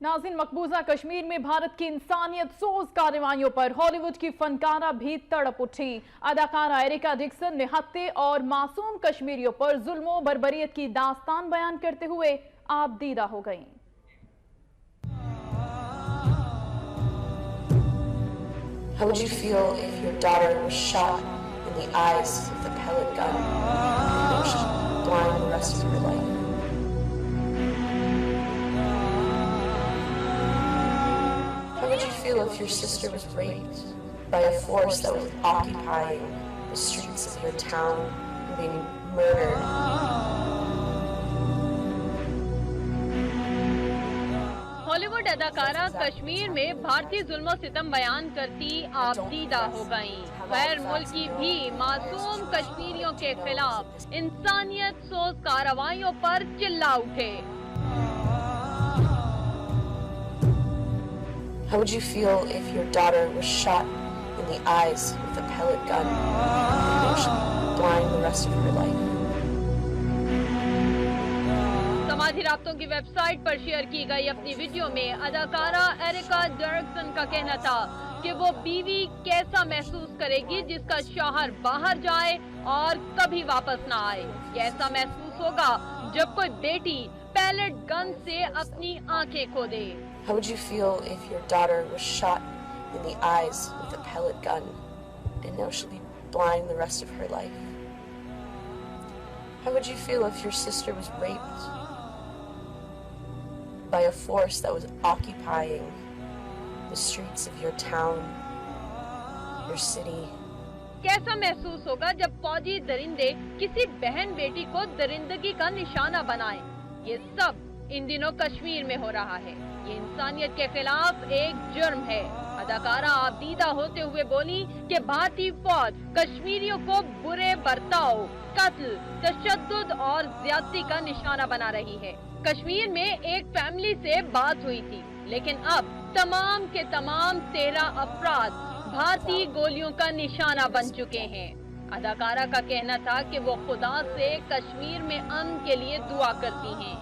नाज़रीन, मकबूज़ा कश्मीर में भारत की इंसानियत सोज कार्रवाइयों पर हॉलीवुड की फनकारा भी तड़प उठी। अदाकारा एड्रेस निहत्थे और मासूम कश्मीरियों पर जुल्मों बर्बरियत की दास्तान बयान करते हुए आप दीदा हो गईं। How would you feel if your daughter was shot in the eyes with a pellet gun and she was blind the rest of her life? How would you feel if your sister was raped by a force that was occupying the streets of your town and being murdered? Hollywood अदाकारा कश्मीर में भारतीय जुल्म सितम बयान करती आप दीदा हो गईं। गैर मुल्की भी मासूम कश्मीरियों के खिलाफ इंसानियत सोज कार्रवाइयों पर चिल्ला उठे। How would you feel if your daughter was shot in the eyes with a pellet gun and she was blind the rest of her life? समाजी राब्तों की वेबसाइट पर शेयर की गई अपनी वीडियो में अदाकारा एड्रेस का कहना था कि वो बीवी कैसा महसूस करेगी जिसका शौहर बाहर जाए और कभी वापस ना आए। कैसा महसूस होगा जब कोई बेटी पैलेट गन से अपनी आंखें खो दे। How would you feel if your daughter was shot in the eyes with a pellet gun and now she'll be blind the rest of her life? How would you feel if your sister was raped by a force that was occupying the streets of your town, your city? कैसा महसूस होगा जब फौजी दरिंदे किसी बहन बेटी को दरिंदगी का निशाना बनाएं? ये सब इन दिनों कश्मीर में हो रहा है। ये इंसानियत के खिलाफ एक जुर्म है। अदाकारा आबदीदा होते हुए बोली कि भारतीय फौज कश्मीरियों को बुरे बर्ताव, कत्ल, तशद्दुद और ज्यादती का निशाना बना रही है। कश्मीर में एक फैमिली से बात हुई थी, लेकिन अब तमाम के तमाम 13 अफराद भारतीय गोलियों का निशाना बन चुके हैं। अदाकारा का कहना था कि वो खुदा से कश्मीर में अमन के लिए दुआ करती हैं।